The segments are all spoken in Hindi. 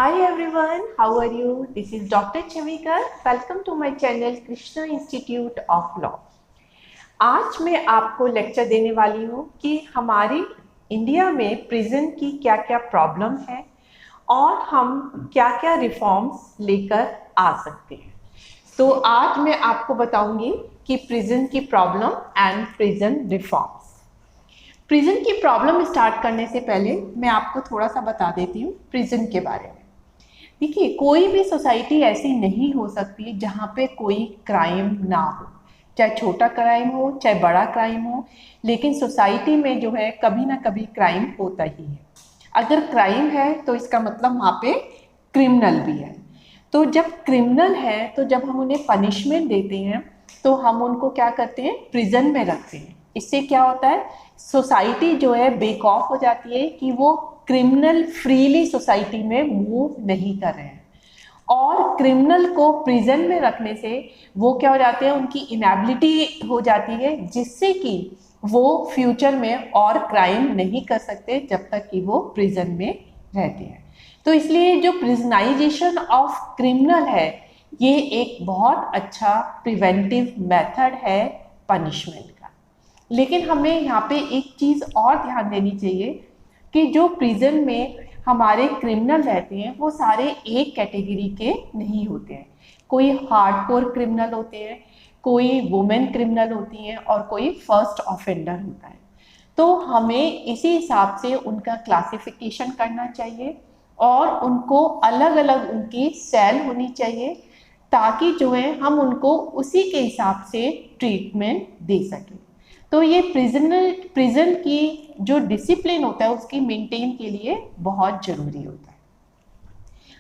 Hi everyone, how are you? This is Dr. Chavika. Welcome to my channel Krishna Institute of Law. आज मैं आपको लेक्चर देने वाली हूँ कि हमारी इंडिया में प्रिजन की क्या क्या प्रॉब्लम है और हम क्या क्या रिफॉर्म्स लेकर आ सकते हैं। तो आज मैं आपको बताऊंगी कि प्रिजन की problem and prison reforms. Prison की प्रॉब्लम स्टार्ट करने से पहले मैं आपको थोड़ा सा बता देती हूँ प्रिजन के बारे में। देखिए, कोई भी सोसाइटी ऐसी नहीं हो सकती जहाँ पे कोई क्राइम ना हो, चाहे छोटा क्राइम हो चाहे बड़ा क्राइम हो, लेकिन सोसाइटी में जो है कभी ना कभी क्राइम होता ही है। अगर क्राइम है तो इसका मतलब वहाँ पे क्रिमिनल भी है। तो जब क्रिमिनल है तो जब हम उन्हें पनिशमेंट देते हैं तो हम उनको क्या करते हैं, प्रिजन में रखते हैं। इससे क्या होता है, सोसाइटी जो है बेक ऑफ हो जाती है कि वो क्रिमिनल फ्रीली सोसाइटी में मूव नहीं कर रहे हैं। और क्रिमिनल को प्रिजन में रखने से वो क्या हो जाते हैं, उनकी इनेबिलिटी हो जाती है, जिससे कि वो फ्यूचर में और क्राइम नहीं कर सकते जब तक कि वो प्रिजन में रहते हैं। तो इसलिए जो प्रिजनाइजेशन ऑफ क्रिमिनल है ये एक बहुत अच्छा प्रिवेंटिव मेथड है पनिशमेंट का। लेकिन हमें यहाँ पे एक चीज़ और ध्यान देनी चाहिए कि जो प्रिजन में हमारे क्रिमिनल रहते हैं वो सारे एक कैटेगरी के नहीं होते हैं। कोई हार्डकोर क्रिमिनल होते हैं, कोई वुमेन क्रिमिनल होती हैं और कोई फर्स्ट ऑफेंडर होता है। तो हमें इसी हिसाब से उनका क्लासिफिकेशन करना चाहिए और उनको अलग अलग उनकी सेल होनी चाहिए, ताकि जो है हम उनको उसी के हिसाब से ट्रीटमेंट दे सकें। तो ये प्रिजन की जो डिसिप्लिन होता है उसकी मेंटेन के लिए बहुत ज़रूरी होता है।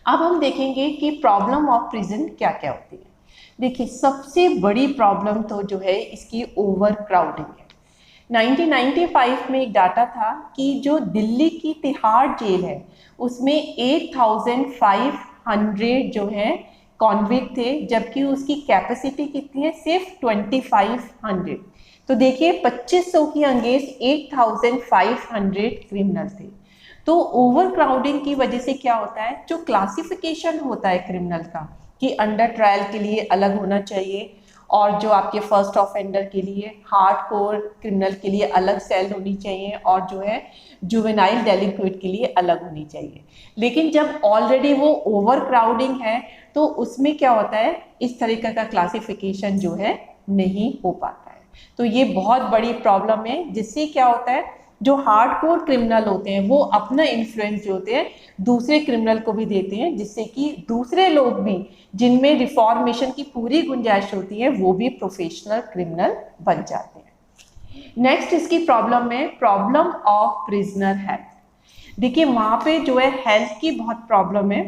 अब हम देखेंगे कि प्रॉब्लम ऑफ प्रिजन क्या क्या होती है। देखिए, सबसे बड़ी प्रॉब्लम तो जो है इसकी ओवर क्राउडिंग है। 1995 में एक डाटा था कि जो दिल्ली की तिहाड़ जेल है उसमें 8500 जो है कॉन्विक्ट थे, जबकि उसकी कैपेसिटी कितनी है, सिर्फ 2500। तो देखिए, 2500 की अगेंस्ट 8500 क्रिमिनल थे। तो ओवर क्राउडिंग की वजह से क्या होता है, जो क्लासिफिकेशन होता है क्रिमिनल का कि अंडर ट्रायल के लिए अलग होना चाहिए और जो आपके फर्स्ट ऑफेंडर के लिए, हार्डकोर क्रिमिनल के लिए अलग सेल होनी चाहिए और जो है जुवेनाइल डेलिक्वेट के लिए अलग होनी चाहिए। लेकिन जब ऑलरेडी वो ओवर क्राउडिंग है तो उसमें क्या होता है, इस तरीके का क्लासिफिकेशन जो है नहीं हो पाता है। तो ये बहुत बड़ी प्रॉब्लम है, जिससे क्या होता है, जो हार्डकोर क्रिमिनल होते हैं वो अपना इन्फ्लुएंस जो होते हैं दूसरे क्रिमिनल को भी देते हैं, जिससे कि दूसरे लोग भी जिनमें रिफॉर्मेशन की पूरी गुंजाइश होती है वो भी प्रोफेशनल क्रिमिनल बन जाते हैं। नेक्स्ट इसकी प्रॉब्लम है प्रॉब्लम ऑफ प्रिजनर हेल्थ। देखिए, वहाँ पे जो है हेल्थ की बहुत प्रॉब्लम है,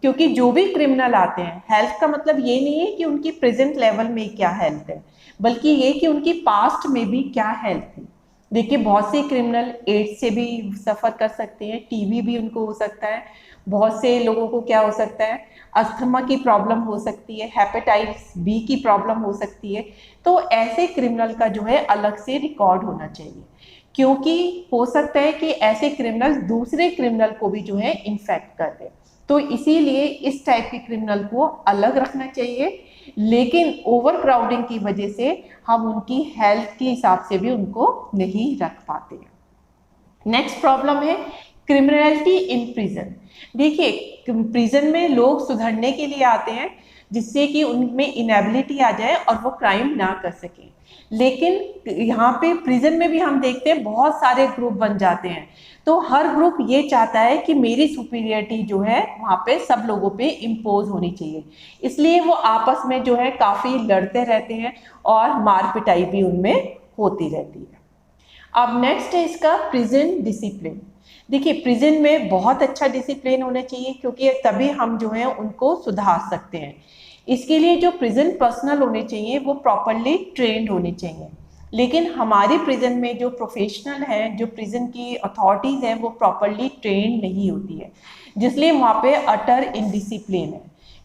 क्योंकि जो भी क्रिमिनल आते हैं, हेल्थ का मतलब ये नहीं है कि उनकी प्रेजेंट लेवल में क्या हेल्थ है, बल्कि ये कि उनकी पास्ट में भी क्या हेल्थ थी। देखिए, बहुत से क्रिमिनल एड्स से भी सफ़र कर सकते हैं, टीबी भी उनको हो सकता है, बहुत से लोगों को क्या हो सकता है, अस्थमा की प्रॉब्लम हो सकती है, हेपेटाइटिस बी की प्रॉब्लम हो सकती है। तो ऐसे क्रिमिनल का जो है अलग से रिकॉर्ड होना चाहिए, क्योंकि हो सकता है कि ऐसे क्रिमिनल दूसरे क्रिमिनल को भी जो है इन्फेक्ट कर दे। तो इसीलिए इस टाइप के क्रिमिनल को अलग रखना चाहिए, लेकिन ओवर क्राउडिंग की वजह से हम उनकी हेल्थ के हिसाब से भी उनको नहीं रख पाते हैं। नेक्स्ट प्रॉब्लम है क्रिमिनलिटी इन प्रिजन। देखिए, प्रिजन में लोग सुधरने के लिए आते हैं, जिससे कि उनमें इनेबिलिटी आ जाए और वो क्राइम ना कर सकें। लेकिन यहाँ पे प्रिजन में भी हम देखते हैं बहुत सारे ग्रुप बन जाते हैं। तो हर ग्रुप ये चाहता है कि मेरी सुपीरियरिटी जो है वहाँ पे सब लोगों पे इम्पोज होनी चाहिए, इसलिए वो आपस में जो है काफ़ी लड़ते रहते हैं और मार पिटाई भी उनमें होती रहती है। अब नेक्स्ट है इसका प्रिजन डिसिप्लिन। देखिए, प्रिजन में बहुत अच्छा डिसिप्लिन होना चाहिए, क्योंकि तभी हम जो है उनको सुधार सकते हैं। इसके लिए जो प्रिजन पर्सनल होने चाहिए वो प्रॉपरली ट्रेंड होने चाहिए। लेकिन हमारी प्रिजन में जो प्रोफेशनल हैं, जो प्रिजन की अथॉरिटीज़ हैं, वो प्रॉपरली ट्रेंड नहीं होती है, जिसलिए वहाँ पे अटर इनडिसिप्लिन है।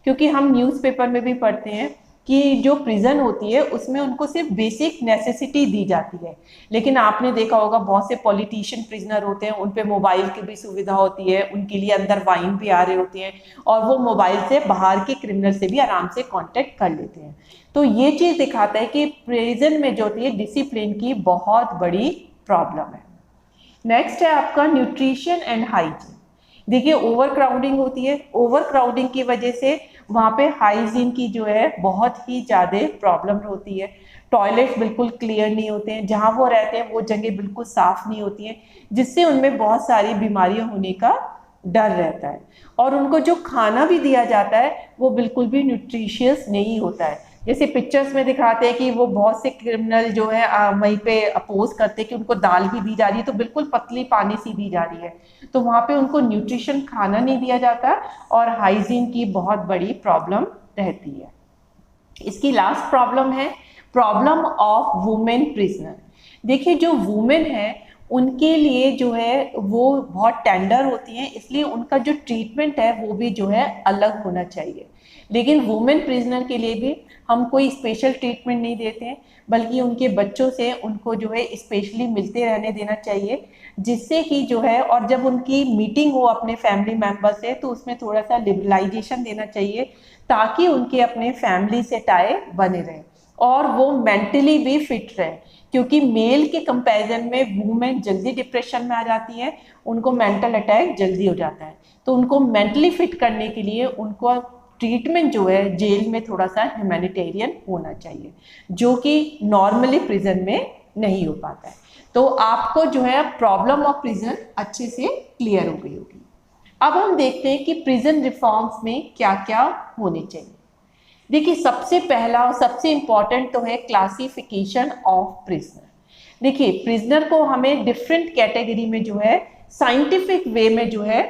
क्योंकि हम न्यूज़पेपर में भी पढ़ते हैं कि जो प्रिजन होती है उसमें उनको सिर्फ बेसिक नेसेसिटी दी जाती है, लेकिन आपने देखा होगा बहुत से पॉलिटिशियन प्रिजनर होते हैं, उन पे मोबाइल की भी सुविधा होती है, उनके लिए अंदर वाइन भी आ रहे होते हैं और वो मोबाइल से बाहर के क्रिमिनल से भी आराम से कांटेक्ट कर लेते हैं। तो ये चीज़ दिखाता है कि प्रिजन में जो होती है डिसिप्लिन की बहुत बड़ी प्रॉब्लम है। नेक्स्ट है आपका न्यूट्रिशन एंड हाइजीन। देखिए ओवर क्राउडिंग होती है, ओवर क्राउडिंग की वजह से वहाँ पे हाइजीन की जो है बहुत ही ज़्यादा प्रॉब्लम होती है। टॉयलेट्स बिल्कुल क्लियर नहीं होते हैं, जहाँ वो रहते हैं वो जगह बिल्कुल साफ़ नहीं होती हैं, जिससे उनमें बहुत सारी बीमारियाँ होने का डर रहता है। और उनको जो खाना भी दिया जाता है वो बिल्कुल भी न्यूट्रिशियस नहीं होता है। जैसे पिक्चर्स में दिखाते हैं कि वो बहुत से क्रिमिनल जो है वहीं पे अपोज करते हैं कि उनको दाल भी दी जा रही है तो बिल्कुल पतली पानी सी दी जा रही है, तो वहाँ पे उनको न्यूट्रिशन खाना नहीं दिया जाता और हाइजीन की बहुत बड़ी प्रॉब्लम रहती है। इसकी लास्ट प्रॉब्लम है प्रॉब्लम ऑफ वुमेन प्रिजनर। देखिए जो वुमेन है उनके लिए जो है वो बहुत टेंडर होती हैं, इसलिए उनका जो ट्रीटमेंट है वो भी जो है अलग होना चाहिए। लेकिन वुमेन प्रिजनर के लिए भी हम कोई स्पेशल ट्रीटमेंट नहीं देते हैं, बल्कि उनके बच्चों से उनको जो है स्पेशली मिलते रहने देना चाहिए, जिससे कि जो है और जब उनकी मीटिंग हो अपने फैमिली मेम्बर से तो उसमें थोड़ा सा लिबरलाइजेशन देना चाहिए, ताकि उनके अपने फैमिली से टाई बने रहें और वो मेंटली भी फिट रहे। क्योंकि मेल के कंपैरिजन में वुमेन जल्दी डिप्रेशन में आ जाती है, उनको मेंटल अटैक जल्दी हो जाता है, तो उनको मेंटली फिट करने के लिए उनको ट्रीटमेंट जो है जेल में थोड़ा सा ह्यूमैनिटेरियन होना चाहिए, जो कि नॉर्मली प्रिजन में नहीं हो पाता है। तो आपको जो है प्रॉब्लम ऑफ प्रिजन अच्छे से क्लियर हो गई होगी। अब हम देखते हैं कि प्रिजन रिफॉर्म्स में क्या क्या होने चाहिए। देखिए सबसे पहला और सबसे इम्पॉर्टेंट तो है क्लासिफिकेशन ऑफ प्रिजनर। देखिए प्रिजनर को हमें डिफरेंट कैटेगरी में जो है साइंटिफिक वे में जो है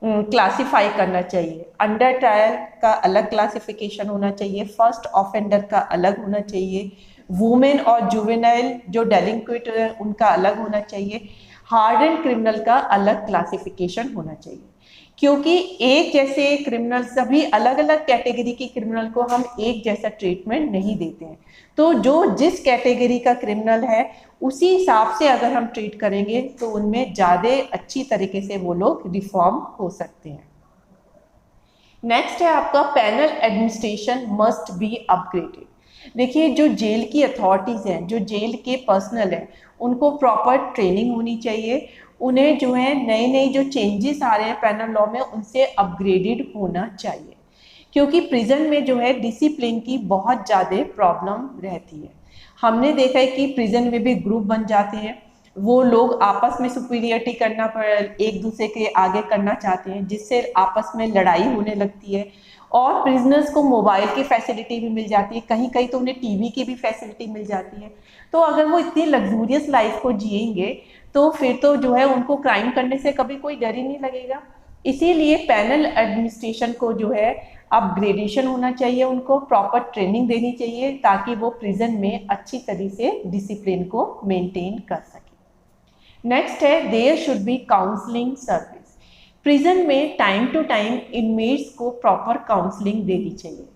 क्लासिफाई करना चाहिए। अंडर ट्रायल का अलग क्लासिफिकेशन होना चाहिए, फर्स्ट ऑफेंडर का अलग होना चाहिए, वुमेन और जुवेनाइल जो डेलिंक्वेंट है उनका अलग होना चाहिए, हार्डेंड क्रिमिनल का अलग क्लासिफिकेशन होना चाहिए। क्योंकि एक जैसे क्रिमिनल सभी अलग अलग कैटेगरी के क्रिमिनल को हम एक जैसा ट्रीटमेंट नहीं देते हैं, तो जो जिस कैटेगरी का क्रिमिनल है उसी हिसाब से अगर हम ट्रीट करेंगे तो उनमें ज़्यादा अच्छी तरीके से वो लोग रिफॉर्म हो सकते हैं। नेक्स्ट है आपका panel administration must be upgraded. देखिए जो जेल की अथॉरिटीज़ हैं, जो जेल के पर्सनल हैं, उनको प्रॉपर ट्रेनिंग होनी चाहिए, उन्हें जो है नए नए जो चेंजेस आ रहे हैं पैनल लॉ में उनसे अपग्रेडेड होना चाहिए। क्योंकि प्रिजन में जो है डिसिप्लिन की बहुत ज़्यादा प्रॉब्लम रहती है। हमने देखा है कि प्रिजन में भी ग्रुप बन जाते हैं, वो लोग आपस में सुपीरियरिटी करना एक दूसरे के आगे करना चाहते हैं, जिससे आपस में लड़ाई होने लगती है। और प्रिजनर्स को मोबाइल की फैसिलिटी भी मिल जाती है, कहीं कहीं तो उन्हें टीवी की भी फैसिलिटी मिल जाती है। तो अगर वो इतनी लग्जूरियस लाइफ को जिएंगे तो फिर तो जो है उनको क्राइम करने से कभी कोई डर ही नहीं लगेगा। इसीलिए पैनल एडमिनिस्ट्रेशन को जो है अपग्रेडेशन होना चाहिए, उनको प्रॉपर ट्रेनिंग देनी चाहिए ताकि वो प्रिजन में अच्छी तरह से डिसिप्लिन को मेंटेन कर सके। नेक्स्ट है there should be counselling service. Prison में टाइम टू टाइम इनमेट्स को प्रॉपर काउंसलिंग देनी चाहिए।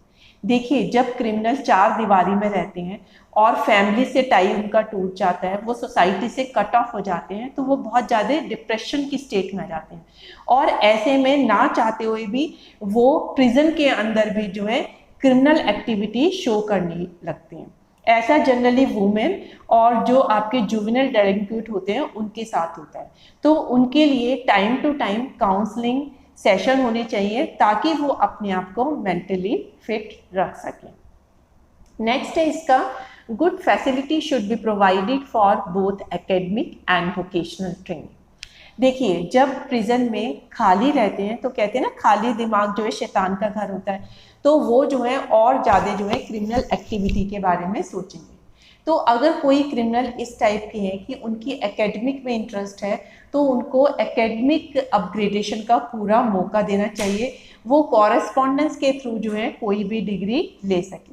देखिए जब क्रिमिनल चार दीवारी में रहते हैं और फैमिली से टाई उनका टूट जाता है, वो सोसाइटी से कट ऑफ हो जाते हैं, तो वो बहुत ज़्यादा डिप्रेशन की स्टेट में आ जाते हैं और ऐसे में ना चाहते हुए भी वो प्रिजन के अंदर भी जो है क्रिमिनल एक्टिविटी शो करने लगते हैं। ऐसा जनरली वुमेन और जो आपके जुवेनाइल डेलिंक्वेंट होते हैं उनके साथ होता है। तो उनके लिए time to time counselling session होने चाहिए ताकि वो अपने आप को मेंटली फिट रख सकें। नेक्स्ट है इसका good facility should be provided for both academic and vocational training. देखिए जब प्रिजन में खाली रहते हैं तो कहते हैं ना खाली दिमाग जो है शैतान का घर होता है, तो वो जो है और ज़्यादा जो है क्रिमिनल एक्टिविटी के बारे में सोचेंगे। तो अगर कोई क्रिमिनल इस टाइप के हैं कि उनकी एकेडमिक में इंटरेस्ट है तो उनको एकेडमिक अपग्रेडेशन का पूरा मौका देना चाहिए, वो कॉरेस्पॉन्डेंस के थ्रू जो है कोई भी डिग्री ले सके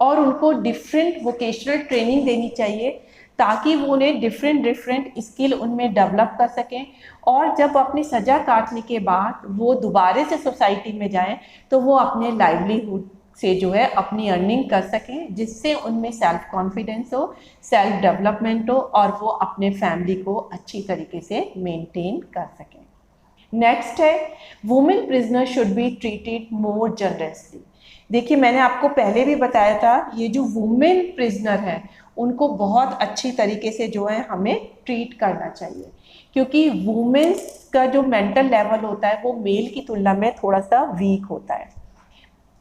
और उनको डिफरेंट वोकेशनल ट्रेनिंग देनी चाहिए ताकि वो उन्हें डिफरेंट स्किल उनमें डेवलप कर सकें और जब अपनी सज़ा काटने के बाद वो दोबारा से सोसाइटी में जाएं तो वो अपने लाइवलीहुड से जो है अपनी अर्निंग कर सकें, जिससे उनमें सेल्फ कॉन्फिडेंस हो, सेल्फ डेवलपमेंट हो और वो अपने फैमिली को अच्छी तरीके से मेंटेन कर सकें। नेक्स्ट है women prisoner should be treated more generously. देखिए मैंने आपको पहले भी बताया था, ये जो वुमेन प्रिजनर है उनको बहुत अच्छी तरीके से जो है हमें ट्रीट करना चाहिए, क्योंकि वुमेन्स का जो मेंटल लेवल होता है वो मेल की तुलना में थोड़ा सा वीक होता है।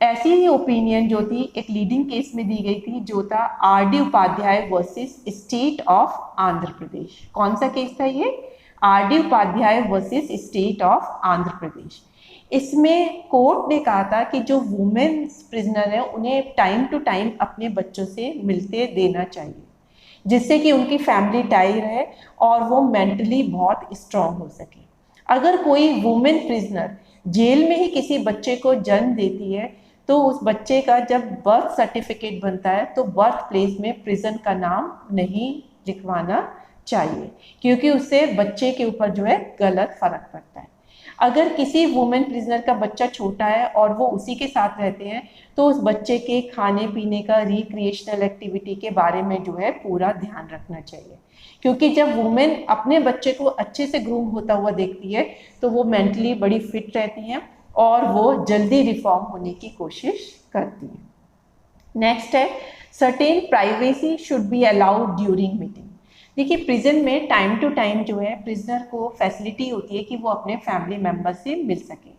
ऐसी ही ओपिनियन जो थी एक लीडिंग केस में दी गई थी, जो था R D. Upadhyay versus state of Andhra Pradesh. कौन सा केस था ये? R D. Upadhyay versus state of Andhra Pradesh. इसमें कोर्ट ने कहा था कि जो वुमेन प्रिजनर है उन्हें टाइम टू टाइम अपने बच्चों से मिलते देना चाहिए, जिससे कि उनकी फैमिली टाई रहे और वो मेंटली बहुत स्ट्रांग हो सके। अगर कोई वुमेन प्रिजनर जेल में ही किसी बच्चे को जन्म देती है तो उस बच्चे का जब बर्थ सर्टिफिकेट बनता है तो बर्थ प्लेस में प्रिजन का नाम नहीं लिखवाना चाहिए, क्योंकि उससे बच्चे के ऊपर जो है गलत फर्क पड़ता है। अगर किसी वुमेन प्रिजनर का बच्चा छोटा है और वो उसी के साथ रहते हैं तो उस बच्चे के खाने पीने का, रिक्रिएशनल एक्टिविटी के बारे में जो है पूरा ध्यान रखना चाहिए, क्योंकि जब वुमेन अपने बच्चे को अच्छे से ग्रूम होता हुआ देखती है तो वो मेंटली बड़ी फिट रहती हैं और वो जल्दी रिफॉर्म होने की कोशिश करती हैं। नेक्स्ट है certain privacy should be allowed during meeting. देखिए प्रिजन में टाइम टू टाइम जो है प्रिजनर को फैसिलिटी होती है कि वो अपने फैमिली मेम्बर से मिल सके,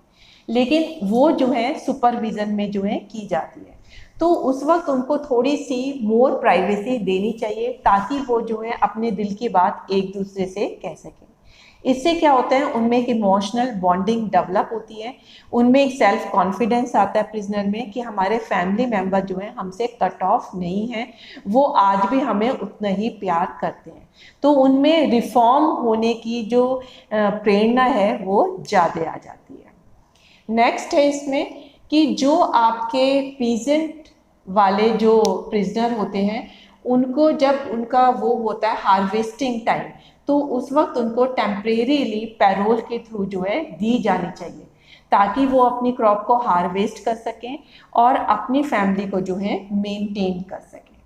लेकिन वो जो है सुपरविजन में जो है की जाती है, तो उस वक्त उनको थोड़ी सी मोर प्राइवेसी देनी चाहिए ताकि वो जो है अपने दिल की बात एक दूसरे से कह सकें। इससे क्या होता है, उनमें एक इमोशनल बॉन्डिंग डेवलप होती है, उनमें एक सेल्फ कॉन्फिडेंस आता है प्रिजनर में कि हमारे फैमिली मेम्बर जो है हमसे कट ऑफ नहीं है, वो आज भी हमें उतना ही प्यार करते हैं, तो उनमें रिफॉर्म होने की जो प्रेरणा है वो ज़्यादा आ जाती है। नेक्स्ट है इसमें कि जो आपके पीजेंट वाले जो प्रिजनर होते हैं उनको जब उनका वो होता है हार्वेस्टिंग टाइम, तो उस वक्त उनको टेम्परेरीली पैरोल के थ्रू जो है दी जानी चाहिए ताकि वो अपनी क्रॉप को हार्वेस्ट कर सकें और अपनी फैमिली को जो है मेंटेन कर सकें।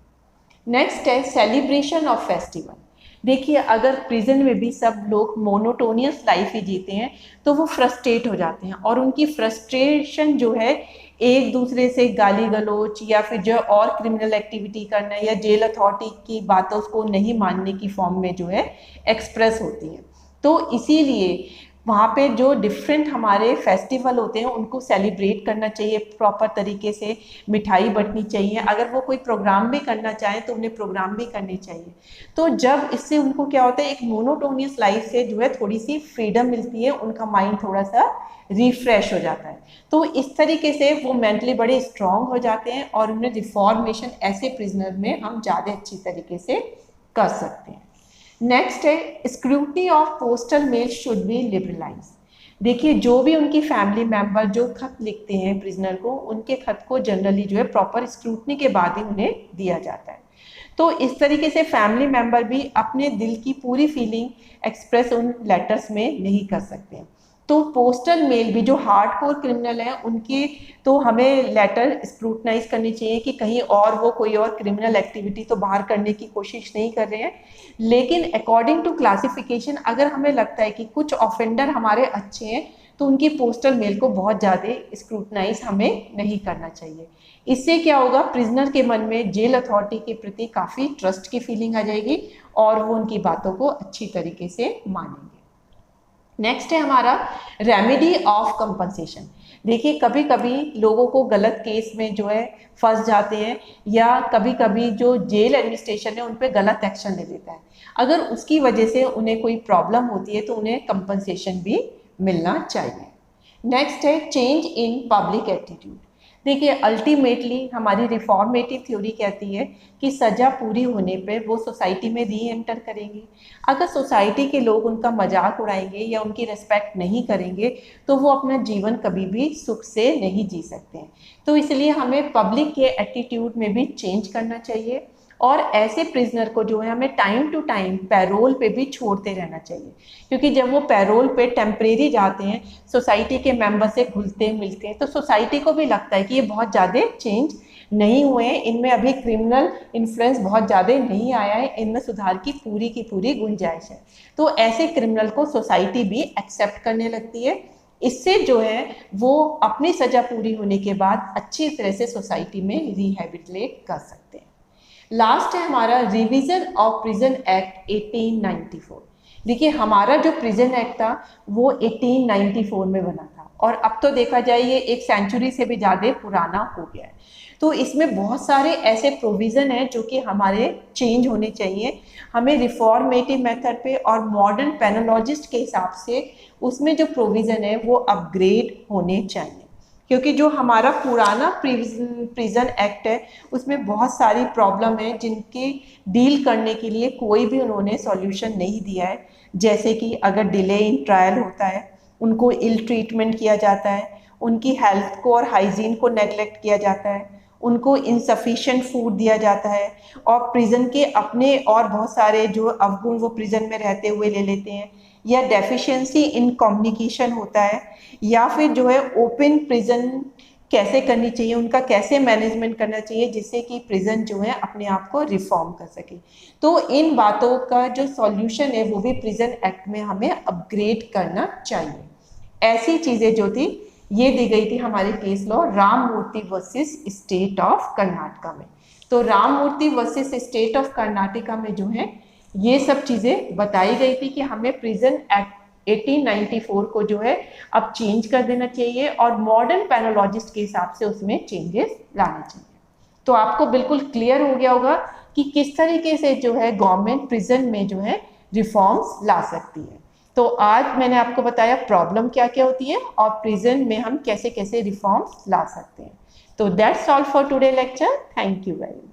नेक्स्ट है सेलिब्रेशन ऑफ फेस्टिवल। देखिए अगर प्रिजन में भी सब लोग मोनोटोनियस लाइफ ही जीते हैं तो वो फ्रस्ट्रेट हो जाते हैं और उनकी फ्रस्ट्रेशन जो है एक दूसरे से गाली गलौज या फिर जो और क्रिमिनल एक्टिविटी करना या जेल अथॉरिटी की बातों को नहीं मानने की फॉर्म में जो है एक्सप्रेस होती हैं। तो इसीलिए वहाँ पे जो डिफरेंट हमारे फेस्टिवल होते हैं उनको सेलिब्रेट करना चाहिए प्रॉपर तरीके से, मिठाई बंटनी चाहिए, अगर वो कोई प्रोग्राम भी करना चाहें तो उन्हें प्रोग्राम भी करने चाहिए। तो जब इससे उनको क्या होता है, एक मोनोटोनियस लाइफ से जो है थोड़ी सी फ्रीडम मिलती है, उनका माइंड थोड़ा सा रिफ्रेश हो जाता है, तो इस तरीके से वो मेंटली बड़े स्ट्रांग हो जाते हैं और उन्हें रिफॉर्मेशन ऐसे प्रिजनर में हम ज़्यादा अच्छी तरीके से कर सकते हैं। नेक्स्ट है scrutiny of postal mail should be liberalise. देखिए जो भी उनकी फैमिली मेंबर जो खत लिखते हैं प्रिजनर को, उनके खत को जनरली जो है प्रॉपर स्क्रूटनी के बाद ही उन्हें दिया जाता है, तो इस तरीके से फैमिली मेंबर भी अपने दिल की पूरी फीलिंग एक्सप्रेस उन लेटर्स में नहीं कर सकते हैं। तो पोस्टल मेल भी जो हार्डकोर क्रिमिनल हैं उनकी तो हमें लेटर स्क्रूटनाइज करनी चाहिए कि कहीं और वो कोई और क्रिमिनल एक्टिविटी तो बाहर करने की कोशिश नहीं कर रहे हैं, लेकिन अकॉर्डिंग टू क्लासिफिकेशन अगर हमें लगता है कि कुछ ऑफेंडर हमारे अच्छे हैं तो उनकी पोस्टल मेल को बहुत ज़्यादा स्क्रूटनाइज हमें नहीं करना चाहिए। इससे क्या होगा, प्रिजनर के मन में जेल अथॉरिटी के प्रति काफ़ी ट्रस्ट की फीलिंग आ जाएगी और वो उनकी बातों को अच्छी तरीके से मानेंगे। नेक्स्ट है हमारा रेमेडी ऑफ कंपनसेशन। देखिए कभी कभी लोगों को गलत केस में जो है फंस जाते हैं या कभी कभी जो जेल एडमिनिस्ट्रेशन है उन पर गलत एक्शन ले लेता है, अगर उसकी वजह से उन्हें कोई प्रॉब्लम होती है तो उन्हें कंपनसेशन भी मिलना चाहिए। नेक्स्ट है चेंज इन पब्लिक एटीट्यूड। देखिए अल्टीमेटली हमारी रिफॉर्मेटिव थ्योरी कहती है कि सज़ा पूरी होने पर वो सोसाइटी में री एंटर करेंगे। अगर सोसाइटी के लोग उनका मजाक उड़ाएंगे या उनकी रिस्पेक्ट नहीं करेंगे तो वो अपना जीवन कभी भी सुख से नहीं जी सकते हैं। तो इसलिए हमें पब्लिक के एटीट्यूड में भी चेंज करना चाहिए और ऐसे प्रिजनर को जो है हमें टाइम टू टाइम पैरोल पे भी छोड़ते रहना चाहिए, क्योंकि जब वो पैरोल पे टेम्परेरी जाते हैं, सोसाइटी के मेंबर से घुलते मिलते हैं, तो सोसाइटी को भी लगता है कि ये बहुत ज़्यादा चेंज नहीं हुए हैं, इनमें अभी क्रिमिनल इन्फ्लुएंस बहुत ज़्यादा नहीं आया है, इनमें सुधार की पूरी गुंजाइश है। तो ऐसे क्रिमिनल को सोसाइटी भी एक्सेप्ट करने लगती है। इससे जो है वो अपनी सज़ा पूरी होने के बाद अच्छी तरह से सोसाइटी में रिहेबिलिटेट कर सकते हैं। लास्ट है हमारा रिवीजन ऑफ प्रिजन एक्ट 1894। देखिए हमारा जो प्रिजन एक्ट था वो 1894 में बना था, और अब तो देखा जाए ये एक सेंचुरी से भी ज़्यादा पुराना हो गया है। तो इसमें बहुत सारे ऐसे प्रोविज़न हैं जो कि हमारे चेंज होने चाहिए, हमें रिफॉर्मेटिव मेथड पे और मॉडर्न पेनोलॉजिस्ट के हिसाब से उसमें जो प्रोविज़न है वो अपग्रेड होने चाहिए, क्योंकि जो हमारा पुराना प्रिजन एक्ट है उसमें बहुत सारी प्रॉब्लम है जिनके डील करने के लिए कोई भी उन्होंने सॉल्यूशन नहीं दिया है। जैसे कि अगर डिले इन ट्रायल होता है, उनको इल ट्रीटमेंट किया जाता है, उनकी हेल्थ को और हाइजीन को नेगलेक्ट किया जाता है, उनको इनसफिशिएंट फूड दिया जाता है, और प्रिजन के अपने और बहुत सारे जो अवगुण वो प्रिजन में रहते हुए ले लेते हैं, या डेफिशिएंसी इन कम्युनिकेशन होता है, या फिर जो है ओपन प्रिजन कैसे करनी चाहिए, उनका कैसे मैनेजमेंट करना चाहिए जिससे कि प्रिजन जो है अपने आप को रिफॉर्म कर सके। तो इन बातों का जो सॉल्यूशन है वो भी प्रिजन एक्ट में हमें अपग्रेड करना चाहिए। ऐसी चीज़ें जो थी ये दी गई थी हमारे case law Rammurthy versus state of Karnataka में। तो Rammurthy versus state of Karnataka में जो है ये सब चीज़ें बताई गई थी कि हमें प्रिजन एक्ट 1894 को जो है अब चेंज कर देना चाहिए और मॉडर्न पेनोलॉजिस्ट के हिसाब से उसमें चेंजेस लाने चाहिए। तो आपको बिल्कुल क्लियर हो गया होगा कि किस तरीके से जो है गवर्नमेंट प्रिजन में जो है रिफॉर्म्स ला सकती है। तो आज मैंने आपको बताया प्रॉब्लम क्या क्या होती है और प्रिजन में हम कैसे कैसे रिफॉर्म्स ला सकते हैं। तो that's all for today lecture. Thank you very much.